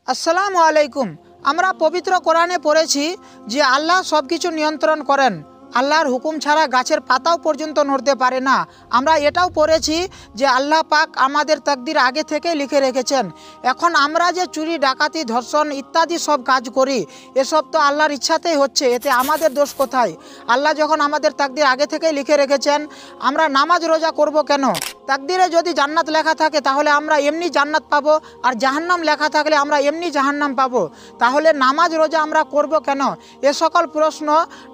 আসসালামু আলাইকুম। আমরা পবিত্র কোরআনে পড়েছি যে আল্লাহ সব কিছু নিয়ন্ত্রণ করেন। আল্লাহর হুকুম ছাড়া গাছের পাতাও পর্যন্ত নড়তে পারে না। আমরা এটাও পড়েছি যে আল্লাহ পাক আমাদের তাকদির আগে থেকে লিখে রেখেছেন। এখন আমরা যে চুরি, ডাকাতি, ধর্ষণ ইত্যাদি সব কাজ করি, এসব তো আল্লাহর ইচ্ছাতেই হচ্ছে, এতে আমাদের দোষ কোথায়? আল্লাহ যখন আমাদের তাকদির আগে থেকেই লিখে রেখেছেন, আমরা নামাজ রোজা করব কেন? তাকদিরে যদি জান্নাত লেখা থাকে তাহলে আমরা এমনি জান্নাত পাবো, আর জাহান্নাম লেখা থাকলে আমরা এমনি জাহান্নাম পাবো। তাহলে নামাজ রোজা আমরা করব কেন? এ সকল প্রশ্ন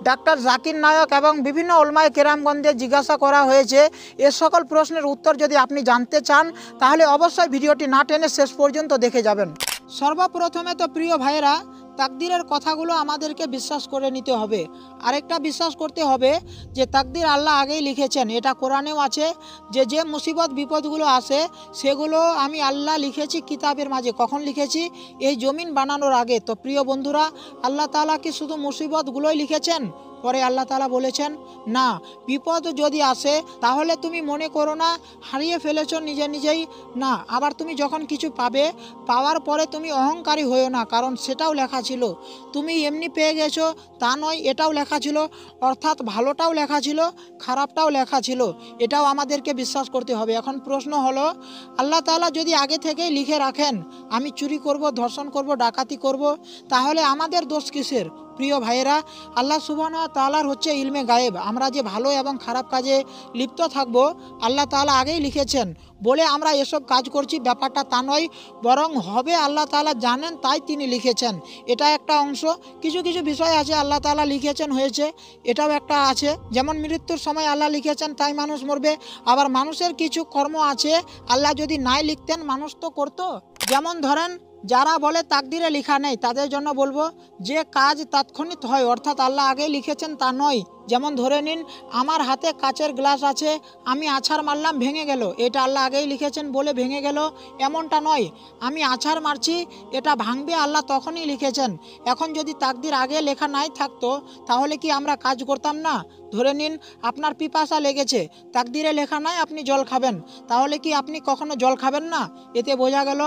ডাক্তার জাকির নায়ক এবং বিভিন্ন ওলমায়ে কেরামগণদের জিজ্ঞাসা করা হয়েছে। এ সকল প্রশ্নের উত্তর যদি আপনি জানতে চান তাহলে অবশ্যই ভিডিওটি না টেনে শেষ পর্যন্ত দেখে যাবেন। সর্বপ্রথমে তো প্রিয় ভাইয়েরা, তাকদিরের কথাগুলো আমাদেরকে বিশ্বাস করে নিতে হবে। আরেকটা বিশ্বাস করতে হবে যে তাকদির আল্লাহ আগেই লিখেছেন। এটা কোরআনেও আছে যে যে মুসিবত বিপদগুলো আসে সেগুলো আমি আল্লাহ লিখেছি কিতাবের মাঝে। কখন লিখেছি? এই জমিন বানানোর আগে। তো প্রিয় বন্ধুরা, আল্লাহ তাআলা কি শুধু মুসিবতগুলোই লিখেছেন? পরে আল্লাহ তাআলা বলেছেন, না, বিপদ যদি আসে তাহলে তুমি মনে করো না হারিয়ে ফেলেছো নিজেই। না, আবার তুমি যখন কিছু পাবে, পাওয়ার পরে তুমি অহংকারী হয়েও না, কারণ সেটাও লেখা ছিল। তুমি এমনি পেয়ে গেছো তা নয়, এটাও লেখা ছিল। অর্থাৎ ভালোটাও লেখা ছিল, খারাপটাও লেখা ছিল। এটাও আমাদেরকে বিশ্বাস করতে হবে। এখন প্রশ্ন হলো, আল্লাহ তাআলা যদি আগে থেকেই লিখে রাখেন আমি চুরি করব, ধর্ষণ করব, ডাকাতি করব, তাহলে আমাদের দোষ কিসের? প্রিয় ভাইয়েরা, আল্লাহ সুবহানাহু ওয়া তাআলার হচ্ছে ইলমে গায়েব। আমরা যে ভালো এবং খারাপ কাজে লিপ্ত থাকব আল্লাহ তাআলা আগেই লিখেছেন বলে আমরা এসব কাজ করছি, ব্যাপারটা তা নয়। বরং হবে আল্লাহ তাআলা জানেন, তাই তিনি লিখেছেন। এটা একটা অংশ। কিছু কিছু বিষয় আছে আল্লাহ তাআলা লিখেছেন হয়েছে, এটাও একটা আছে। যেমন মৃত্যুর সময় আল্লাহ লিখেছেন তাই মানুষ মরবে। আবার মানুষের কিছু কর্ম আছে আল্লাহ যদি নাই লিখতেন মানুষ তো করতো। যেমন ধরেন, যারা বলে তাকদিরে লেখা নেই তাদের জন্য বলবো যে কাজ তাৎক্ষণিক হয়, অর্থাৎ আল্লাহ আগেই লিখেছেন তা নয়। যেমন ধরে নিন, আমার হাতে কাচের গ্লাস আছে, আমি আছাড় মারলাম ভেঙে গেল, এটা আল্লাহ আগেই লিখেছেন বলে ভেঙে গেল, এমনটা নয়। আমি আছাড় মারছি, এটা ভাঙবে, আল্লাহ তখনই লিখেছেন। এখন যদি তাকদির আগে লেখা নাই থাকতো তাহলে কি আমরা কাজ করতাম না? ধরে নিন আপনার পিপাসা লেগেছে, তাকদিরে লেখা নাই আপনি জল খাবেন, তাহলে কি আপনি কখনো জল খাবেন না? এতে বোঝা গেল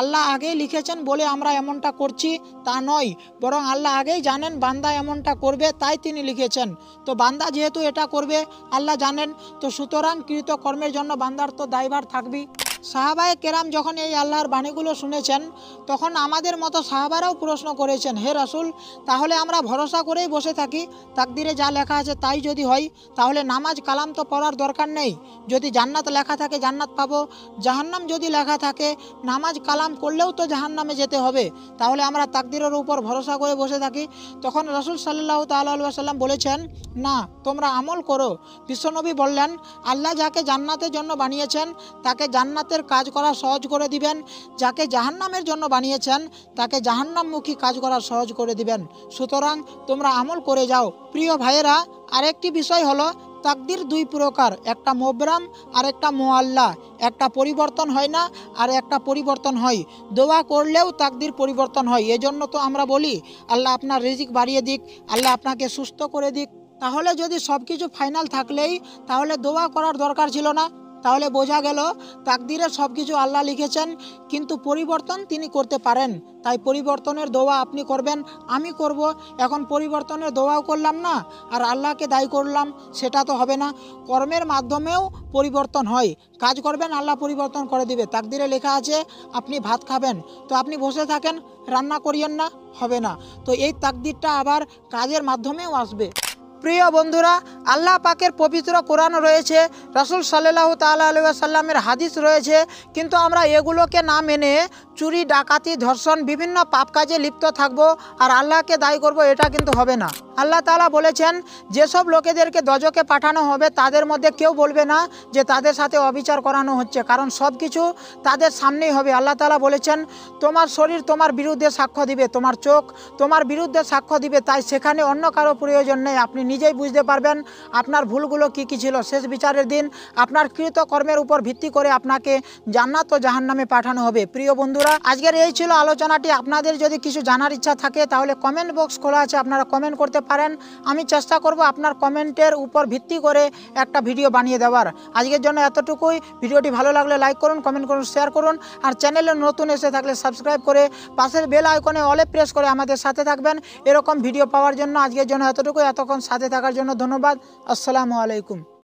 আল্লাহ আগেই লিখেছেন বলে আমরা এমনটা করছি তা নয়, বরং আল্লাহ আগেই জানেন বান্দা এমনটা করবে তাই তিনি লিখেছেন। তো বান্দা যেহেতু এটা করবে আল্লাহ জানেন, তো সুতরাং কৃত কর্মের জন্য বান্দার তো দায়ভার থাকবেই। সাহাবায়ে কেরাম যখন এই আল্লাহর বাণীগুলো শুনেছেন তখন আমাদের মতো সাহাবারাও প্রশ্ন করেছেন, হে রাসূল, তাহলে আমরা ভরসা করেই বসে থাকি, তাকদিরে যা লেখা আছে তাই যদি হয়, তাহলে নামাজ কালাম তো পড়ার দরকার নেই। যদি জান্নাত লেখা থাকে জান্নাত পাবো, জাহান্নাম যদি লেখা থাকে নামাজ কালাম করলেও তো জাহান্নামে যেতে হবে, তাহলে আমরা তাকদিরের উপর ভরসা করে বসে থাকি। তখন রাসূল সাল্লাল্লাহু তাআলা আলাইহি ওয়াসাল্লাম বলেছেন, না, তোমরা আমল করো। বিশ্বনবী বললেন, আল্লাহ যাকে জান্নাতের জন্য বানিয়েছেন তাকে জান্নাতের কাজ করা সহজ করে দিবেন, যাকে জাহান্নামের জন্য বানিয়েছেন তাকে জাহান্নামমুখী কাজ করা সহজ করে দিবেন। সুতরাং তোমরা আমল করে যাও। প্রিয় ভাইয়েরা, আরেকটি বিষয় হলো তাকদির দুই প্রকার, একটা মোবরাম আর একটা মুআল্লা। একটা পরিবর্তন হয় না আর একটা পরিবর্তন হয়। দোয়া করলেও তাকদির পরিবর্তন হয়। এজন্য তো আমরা বলি আল্লাহ আপনার রিজিক বাড়িয়ে দিক, আল্লাহ আপনাকে সুস্থ করে দিক। তাহলে যদি সব কিছু ফাইনাল থাকলেই তাহলে দোয়া করার দরকার ছিল না। তাহলে বোঝা গেল তাকদিরে সব কিছু আল্লাহ লিখেছেন, কিন্তু পরিবর্তন তিনি করতে পারেন। তাই পরিবর্তনের দোয়া আপনি করবেন, আমি করব। এখন পরিবর্তনের দোয়াও করলাম না আর আল্লাহকে দায়ী করলাম, সেটা তো হবে না। কর্মের মাধ্যমেও পরিবর্তন হয়। কাজ করবেন, আল্লাহ পরিবর্তন করে দিবে। তাকদিরে লেখা আছে আপনি ভাত খাবেন, তো আপনি বসে থাকেন, রান্না করিয়েন না, হবে না। তো এই তাকদিরটা আবার কাজের মাধ্যমেও আসবে। প্রিয় বন্ধুরা, আল্লাহ পাকের পবিত্র কোরআন রয়েছে, রাসূল সাল্লাল্লাহু তাআলা আলাইহি ওয়াসাল্লামের হাদিস রয়েছে, কিন্তু আমরা এগুলোকে না মেনে চুরি, ডাকাতি, ধর্ষণ, বিভিন্ন পাপ কাজে লিপ্ত থাকব আর আল্লাহকে দায়ী করব, এটা কিন্তু হবে না। আল্লাহ তাআলা বলেছেন, যেসব লোকেদেরকে দজকে পাঠানো হবে তাদের মধ্যে কেউ বলবে না যে তাদের সাথে অবিচার করানো হচ্ছে, কারণ সব কিছু তাদের সামনেই হবে। আল্লাহ তাআলা বলেছেন, তোমার শরীর তোমার বিরুদ্ধে সাক্ষ্য দিবে, তোমার চোখ তোমার বিরুদ্ধে সাক্ষ্য দিবে, তাই সেখানে অন্য কারো প্রয়োজন নেই। আপনি নিজেই বুঝতে পারবেন আপনার ভুলগুলো কি কি ছিল। শেষ বিচারের দিন আপনার কৃত কর্মের উপর ভিত্তি করে আপনাকে জান্নাত ও জাহান্নামে পাঠানো হবে। প্রিয় বন্ধুরা, আজকের এই ছিল আলোচনাটি। আপনাদের যদি কিছু জানার ইচ্ছা থাকে তাহলে কমেন্ট বক্স খোলা আছে, আপনারা কমেন্ট করতে পারেন। আমি চেষ্টা করব আপনার কমেন্টের উপর ভিত্তি করে একটা ভিডিও বানিয়ে দেওয়ার। আজকের জন্য এতটুকুই। ভিডিওটি ভালো লাগলে লাইক করুন, কমেন্ট করুন, শেয়ার করুন। আর চ্যানেলে নতুন এসে থাকলে সাবস্ক্রাইব করে পাশের বেল আইকনে অলে প্রেস করে আমাদের সাথে থাকবেন এরকম ভিডিও পাওয়ার জন্য। আজকের জন্য এতটুকুই। এতক্ষণ সাথে থাকার জন্য ধন্যবাদ। আসসালামু আলাইকুম।